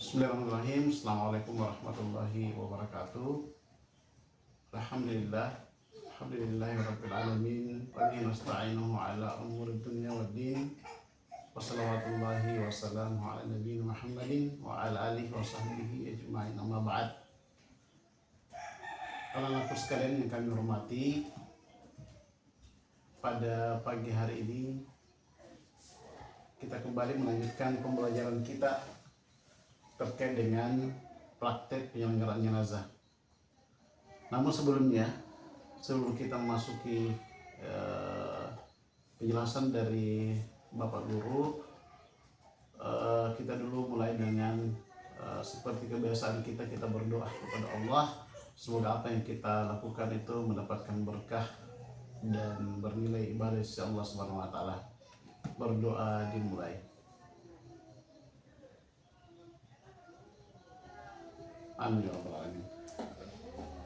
Bismillahirrahmanirrahim. Assalamualaikum warahmatullahi wabarakatuh. Alhamdulillah. Alhamdulillahirabbil alamin. Wa bihi nasta'inuhu ala umuri dunya waddin. Wassalawatullahi wassalamu ala nabiyina Muhammadin wa ala alihi wa sahbihi ajma'in. Amma ba'd. Anak-anakku sekalian yang kami hormati, pada pagi hari ini kita kembali melanjutkan pembelajaran kita terkait dengan praktek penyelenggaraan jenazah. Namun sebelumnya, sebelum kita memasuki penjelasan dari Bapak Guru, kita dulu mulai dengan seperti kebiasaan kita berdoa kepada Allah. Semoga apa yang kita lakukan itu mendapatkan berkah dan bernilai ibadah sisi Allah Subhanahu wa taala. Berdoa dimulai. Amin ya rabbal alamin.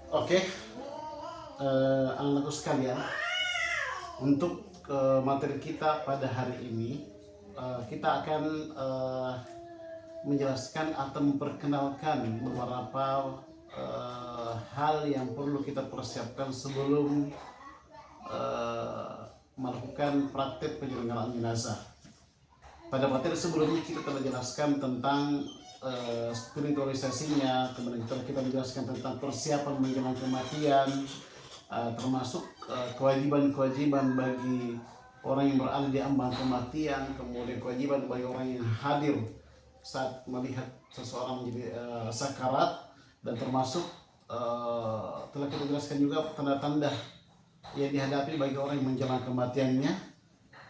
Oke, anak-anakku sekalian, untuk materi kita pada hari ini, kita akan menjelaskan atau memperkenalkan beberapa hal yang perlu kita persiapkan sebelum melakukan praktek penyelenggaraan jenazah. Pada materi sebelumnya kita telah jelaskan tentang spiritualisasinya, kemudian kita menjelaskan tentang persiapan menjelang kematian, termasuk kewajiban-kewajiban bagi orang yang berada di ambang kematian, kemudian kewajiban bagi orang yang hadir saat melihat seseorang menjadi sakarat, dan termasuk telah kita jelaskan juga tanda-tanda yang dihadapi bagi orang yang menjelang kematiannya,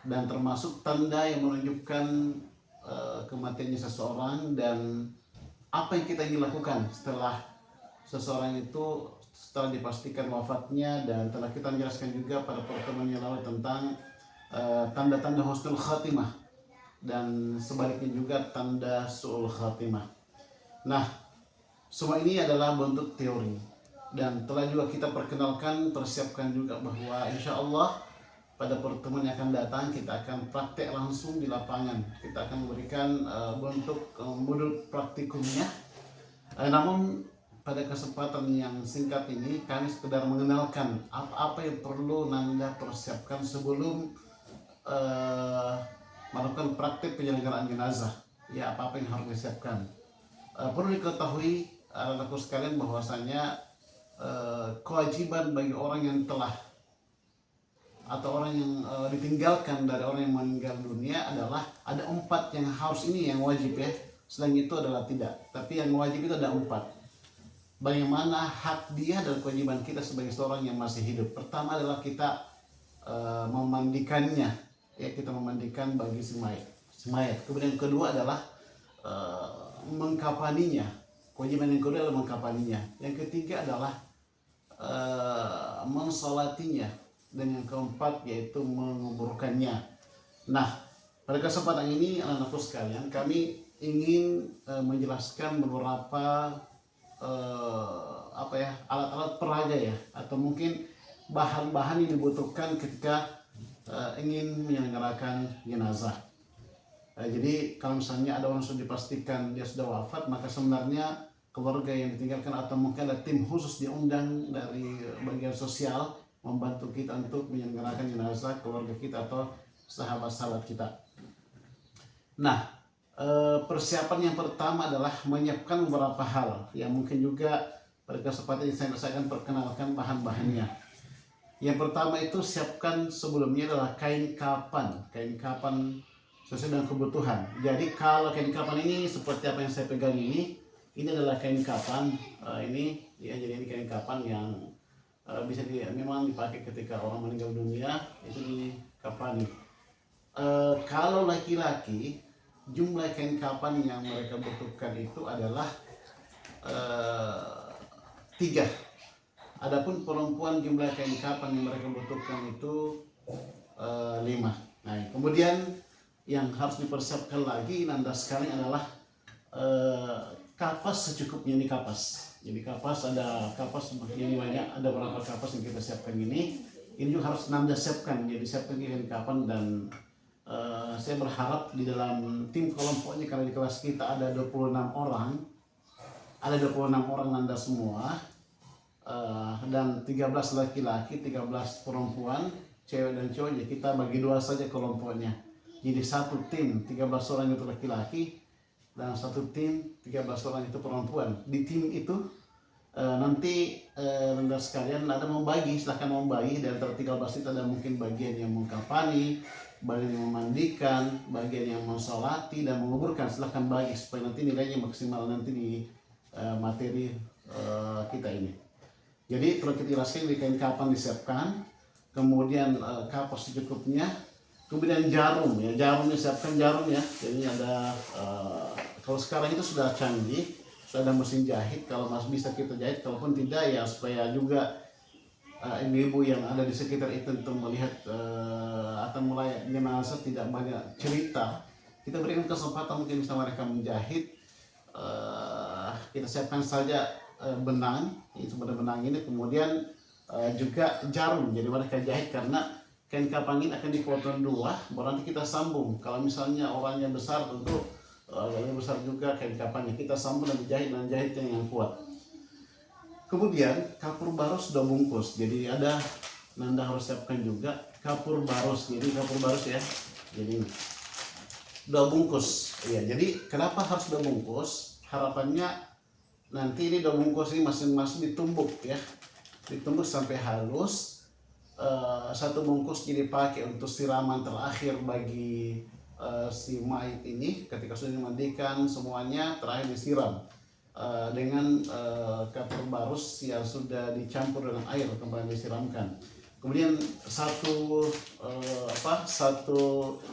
dan termasuk tanda yang menunjukkan kematiannya seseorang dan apa yang kita ingin lakukan setelah seseorang itu setelah dipastikan wafatnya. Dan telah kita menjelaskan juga pada pertemuan yang lalu tentang tanda-tanda husnul khatimah dan sebaliknya juga tanda su'ul khatimah. Nah, semua ini adalah bentuk teori dan telah juga kita persiapkan juga bahwa insya Allah pada pertemuan yang akan datang kita akan praktek langsung di lapangan. Kita akan memberikan bentuk modul praktikumnya. Namun pada kesempatan yang singkat ini kami sekedar mengenalkan apa yang perlu Nanda persiapkan sebelum melakukan praktek penyelenggaraan jenazah. Ya, apa yang harus disiapkan. Perlu diketahui anak-anakku sekalian bahwasanya kewajiban bagi orang yang telah atau orang yang ditinggalkan dari orang yang meninggal dunia adalah ada 4 yang harus, ini yang wajib ya. Selain itu adalah tidak. Tapi yang wajib itu ada 4. Bagaimana hak dia dan kewajiban kita sebagai seorang yang masih hidup. Pertama adalah kita memandikannya, ya, kita memandikan bagi si mayat. Kemudian yang kedua adalah mengkafaninya. Kewajiban yang kedua adalah mengkafaninya. Yang ketiga adalah mensolatinya. Dan yang keempat yaitu menguburkannya. Nah, pada kesempatan ini anak-anakku sekalian, kami ingin menjelaskan beberapa alat-alat peraga ya, atau mungkin bahan-bahan yang dibutuhkan ketika ingin menyelenggarakan jenazah. Jadi kalau misalnya ada orang sudah dipastikan dia sudah wafat, maka sebenarnya keluarga yang ditinggalkan atau mungkin ada tim khusus diundang dari bagian sosial membantu kita untuk menyelenggarakan jenazah keluarga kita atau sahabat-sahabat kita. Nah, persiapan yang pertama adalah menyiapkan beberapa hal yang mungkin juga pada kesempatan ini saya akan perkenalkan bahan-bahannya. Yang pertama itu siapkan sebelumnya adalah kain kapan sesuai dengan kebutuhan. Jadi kalau kain kapan ini seperti apa yang saya pegang ini adalah kain kapan ini ya. Jadi ini kain kapan yang bisa memang dipakai ketika orang meninggal dunia, itu dikafani. Kalau laki-laki, jumlah kain kapan yang mereka butuhkan itu adalah 3. Adapun perempuan, jumlah kain kapan yang mereka butuhkan itu 5. Nah, kemudian yang harus dipersiapkan lagi nanda sekali adalah kapas secukupnya. Ini kapas. Jadi ada kapas begini banyak, ada beberapa kapas yang kita siapkan ini juga harus Nanda siapkan. Jadi siapkan kain kapan dan saya berharap di dalam tim kelompoknya, karena di kelas kita ada 26 orang, Nanda semua, dan 13 laki-laki, 13 perempuan, cewek dan cowok. Jadi kita bagi dua saja kelompoknya. Jadi satu tim 13 orang itu laki-laki dan satu tim 13 orang itu perempuan. Di tim itu nanti Anda sekalian ada membagi, silahkan membagi. Dari antara 13 itu ada mungkin bagian yang mengkapani, bagian yang memandikan, bagian yang mensolati dan menguburkan. Silahkan bagi supaya nanti nilainya maksimal nanti di materi kita ini. Jadi perlu kita jelaskan, di kain kapan disiapkan, kemudian kapas secukupnya, kemudian jarum ya, jarumnya siapkan jarum ya. Jadi ada kalau sekarang itu sudah canggih, sudah ada mesin jahit, kalau masih bisa kita jahit, kalaupun tidak ya supaya juga ibu-ibu yang ada di sekitar itu untuk melihat atau mulai jenazah tidak banyak cerita, kita berikan kesempatan mungkin bisa mereka menjahit. Kita siapkan saja benang, itu pada benang ini, kemudian juga jarum, jadi mereka jahit, karena kain kapang ini akan dipotong dua, baru nanti kita sambung. Kalau misalnya orangnya besar, tentu yang besar juga kain kapangnya kita sambung dan dijahit dengan jahitnya yang kuat. Kemudian kapur barus sudah bungkus, jadi ada Nanda harus siapkan juga kapur barus. Jadi kapur barus ya, jadi udah bungkus ya. Jadi kenapa harus udah bungkus? Harapannya nanti ini udah bungkus ini masing-masing ditumbuk ya, ditumbuk sampai halus. Satu bungkus jadi pakai untuk siraman terakhir bagi si mayit ini. Ketika sudah dimandikan semuanya, terakhir disiram dengan kapur barus yang sudah dicampur dengan air, kemudian disiramkan. Kemudian satu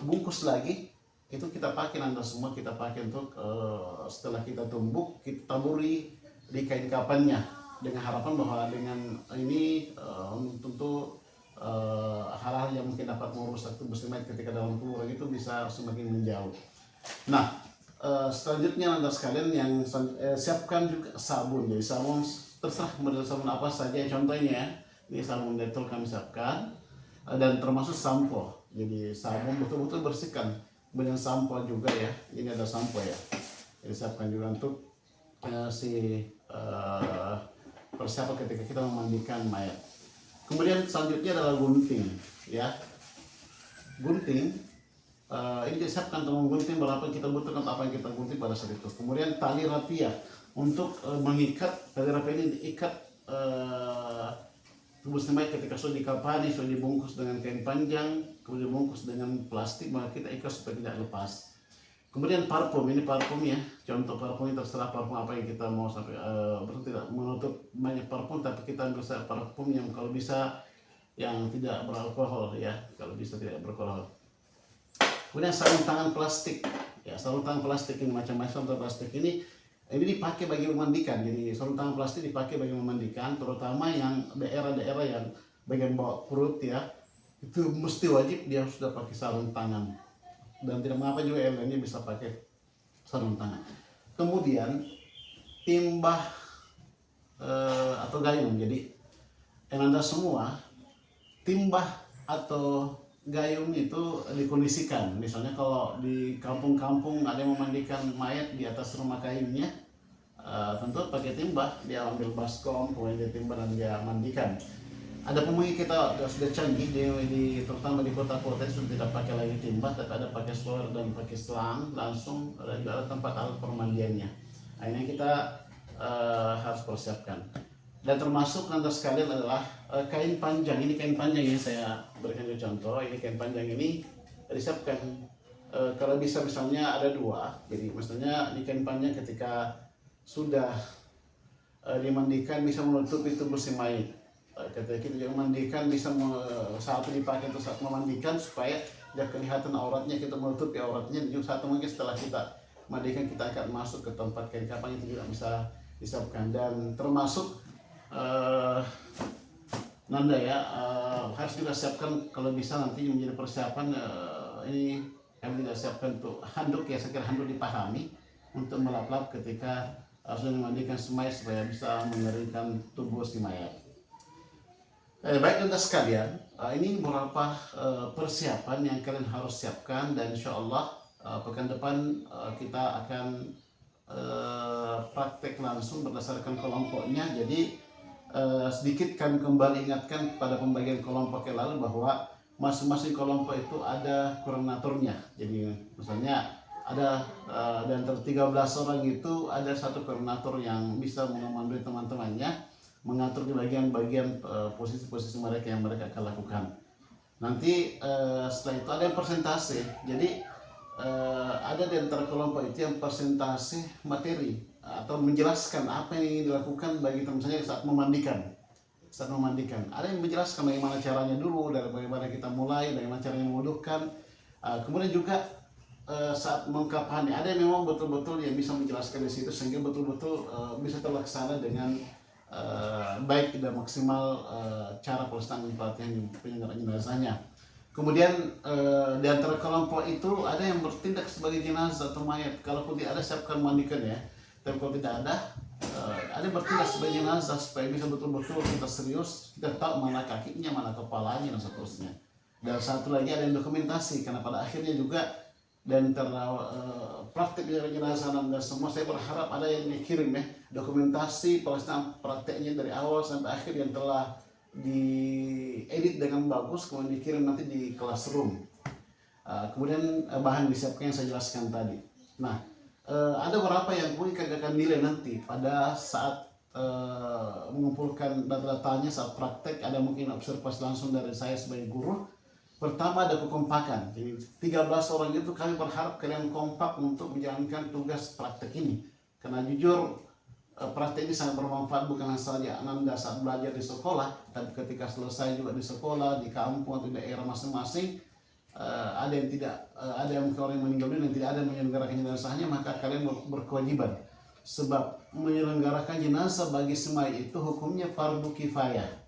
bungkus lagi itu kita pakai, Anda semua kita pakai untuk setelah kita tumbuk, kita taburi di kain kapannya, dengan harapan bahwa dengan ini tentu hal-hal yang mungkin dapat merusak tubuh si mayit ketika dalam kubur itu bisa semakin menjauh. Nah, selanjutnya Anda sekalian yang siapkan juga sabun. Jadi sabun terserah model sabun apa saja, contohnya ini sabun Dettol kami siapkan, dan termasuk sampo. Jadi sabun betul-betul bersihkan, kemudian sampo juga ya, ini ada sampo ya, jadi siapkan juga untuk persiapan ketika kita memandikan mayat. Kemudian selanjutnya adalah gunting ya, gunting ini disiapkan untuk menggunting berapa kita butuhkan, apa yang kita gunting pada saat itu. Kemudian tali rapia untuk mengikat, tali rapia ini diikat tubuh si mayat ketika sudah dikapani, sudah dibungkus dengan kain panjang, kemudian dibungkus dengan plastik, maka kita ikat supaya tidak lepas. Kemudian parfum, ini parfum ya, contoh parfum ini terserah parfum apa yang kita mau, sampai berarti tidak menutup banyak parfum, tapi kita bisa parfum yang kalau bisa yang tidak beralkohol ya, kalau bisa tidak beralkohol. Kemudian sarung tangan plastik ya, sarung tangan plastik ini macam-macam sarung plastik ini dipakai bagi memandikan. Jadi sarung tangan plastik dipakai bagi memandikan, terutama yang daerah-daerah yang bagian bawah perut ya, itu mesti wajib dia sudah pakai sarung tangan, dan tidak mengapa juga yang lainnya bisa pakai sarung tangan. Kemudian timbah atau gayung. Jadi Anda semua timbah atau gayung itu dikondisikan. Misalnya kalau di kampung-kampung ada yang memandikan mayat di atas rumah kayunya, tentu pakai timbah, dia ambil baskom, kemudian dia timbah dan dia mandikan. Ada pemungkin kita sudah canggih terutama di kota-kota sudah tidak pakai lagi timbah, tapi ada pakai shower dan pakai selang langsung ada tempat alat permandiannya. Nah, ini kita harus persiapkan. Dan termasuk Anda sekalian adalah kain panjang. Ini kain panjang yang saya berikan contoh. Ini kain panjang ini disiapkan. Kalau bisa misalnya ada dua. Jadi misalnya di kain panjang ketika sudah dimandikan bisa menutupi tubuh si mayit. Ketika kita juga memandikan bisa satu dipakai untuk saat memandikan supaya tidak kelihatan auratnya, kita menutupi auratnya. Dan juga satu mungkin setelah kita mandikan kita akan masuk ke tempat kain kapan itu juga bisa disiapkan. Dan termasuk Nanda ya, harus juga siapkan kalau bisa nanti menjadi persiapan ini kami tidak siapkan untuk handuk ya, saya kira handuk dipahami untuk melap-lap ketika sudah memandikan si mayat supaya bisa mengeringkan tubuh si mayat. Baik Anda sekalian, ini beberapa persiapan yang kalian harus siapkan, dan insya Allah pekan depan kita akan praktek langsung berdasarkan kelompoknya. Jadi sedikit kami kembali ingatkan pada pembagian kelompok yang lalu bahwa masing-masing kelompok itu ada koordinatornya. Jadi misalnya ada di antara 13 orang itu ada satu koordinator yang bisa mengomandoi teman-temannya, mengatur di bagian-bagian posisi-posisi mereka yang mereka akan lakukan. Nanti setelah itu ada yang persentase. Jadi ada di antara kelompok itu yang persentase materi atau menjelaskan apa yang ingin dilakukan bagi misalnya saat memandikan. Ada yang menjelaskan bagaimana caranya dulu, dari bagaimana kita mulai, bagaimana caranya mewudukan. Kemudian juga saat mengkapannya ada yang memang betul-betul yang bisa menjelaskan di situ sehingga betul-betul bisa terlaksana dengan baik dan maksimal cara pelaksanaan pelatihan penyelenggaraan jenazahnya. Kemudian di antara kelompok itu ada yang bertindak sebagai jenazah atau mayat. Kalaupun tidak ada, siapkan mandikan ya. Tapi kalau tidak ada yang bertindak sebagai jenazah supaya bisa betul-betul kita serius, kita tahu mana kakinya, mana kepalanya dan seterusnya. Dan satu lagi ada yang dokumentasi, karena pada akhirnya juga dan karena praktik jenazah dan semua, saya berharap ada yang dikirim ya dokumentasi pelaksanaan prakteknya dari awal sampai akhir yang telah diedit dengan bagus, kemudian dikirim nanti di classroom. Kemudian bahan disiapkan yang saya jelaskan tadi. Nah, ada beberapa yang mungkin akan nilai nanti pada saat mengumpulkan data-datanya saat praktek. Ada mungkin observasi langsung dari saya sebagai guru. Pertama ada kekompakan. Jadi 13 orang itu kami berharap kalian kompak untuk menjalankan tugas praktek ini. Karena jujur praktek ini sangat bermanfaat bukan hanya saja Anda saat belajar di sekolah, tapi ketika selesai juga di sekolah, di kampung atau di daerah masing-masing. Ada yang tidak, ada yang orang yang meninggal dunia yang tidak ada menyelenggarakan jenazahnya, maka kalian berkewajiban. Sebab menyelenggarakan jenazah bagi semua itu hukumnya fardu kifayah.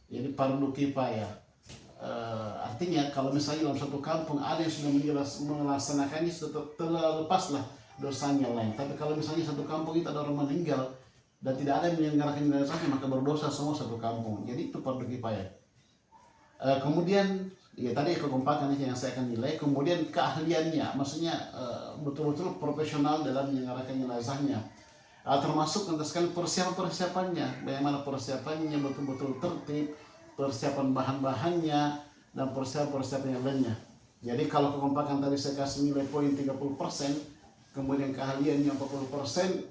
Jadi fardu kifayah. Artinya kalau misalnya dalam satu kampung ada yang sudah melaksanakannya, telah lepaslah dosanya lain. Tapi kalau misalnya satu kampung itu ada orang meninggal dan tidak ada yang menyelenggarakan jenazahnya, maka berdosa semua satu kampung. Jadi itu fardu kifayah. Kemudian ya tadi kekompakan yang saya akan nilai. Kemudian keahliannya, maksudnya betul-betul profesional dalam menyelenggarakan jenazahnya. Termasuk sekali persiapan-persiapannya, bagaimana persiapannya betul-betul tertib, persiapan bahan-bahannya, dan persiapan yang lainnya. Jadi kalau kekompakan tadi saya kasih nilai poin 30%, kemudian keahliannya 40%,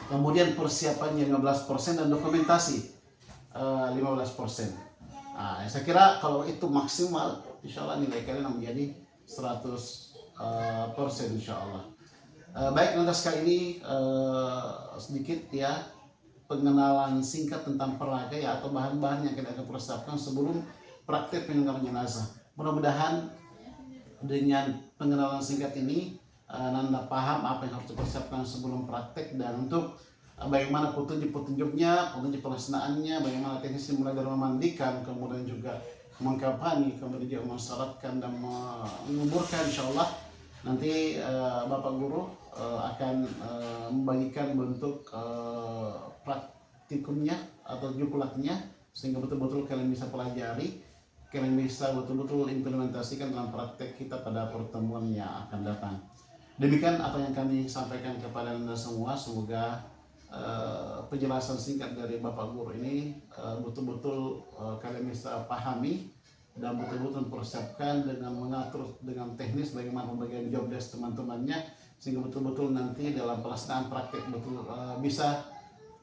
kemudian persiapannya 15%, dan dokumentasi 15%. Saya kira kalau itu maksimal, insya Allah nilai kalian menjadi 100% insya Allah. Baik, lantas kali ini sedikit ya pengenalan singkat tentang peraga ya, atau bahan-bahan yang kita akan persiapkan sebelum praktek penyelenggaraan jenazah. Mudah-mudahan dengan pengenalan singkat ini Anda paham apa yang harus dipersiapkan sebelum praktek, dan untuk bagaimana petunjuk-petunjuknya, petunjuk pelaksanaannya, bagaimana teknis mulai dari memandikan, kemudian juga mengkapani, kemudian juga mensyaratkan dan menguburkan. Insya Allah nanti Bapak Guru akan membagikan bentuk praktikumnya atau juklatnya, sehingga betul-betul kalian bisa pelajari, kalian bisa betul-betul implementasikan dalam praktek kita pada pertemuan yang akan datang. Demikian apa yang kami sampaikan kepada Anda semua. Semoga penjelasan singkat dari Bapak Guru ini betul-betul kalian bisa pahami dan betul-betul mempersiapkan dengan mengatur dengan teknis bagaimana pembagian job desk teman-temannya, sehingga betul-betul nanti dalam pelaksanaan praktek betul bisa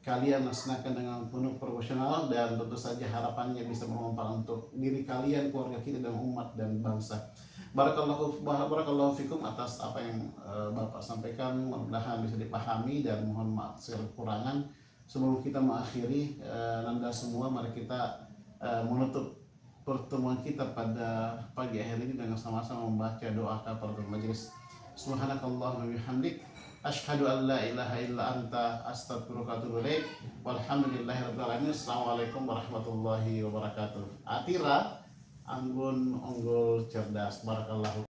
kalian laksanakan dengan penuh profesional, dan tentu saja harapannya bisa bermanfaat untuk diri kalian, keluarga kita, dan umat dan bangsa. Barakallahu fikum atas apa yang Bapak sampaikan, mudah-mudahan bisa dipahami, dan mohon maaf segala kekurangan. Sebelum kita mengakhiri, Anda semua, mari kita menutup pertemuan kita pada pagi hari ini dengan sama-sama membaca doa kafaratul majelis. Subhanakallahumma bihamdik, asyhadu an la ilaha illa anta, astaghfiruka wa atubu ilaik. Walhamdulillahirabbil alamin. Assalamualaikum warahmatullahi wabarakatuh. Atira anggun unggul cerdas. Barakallahu.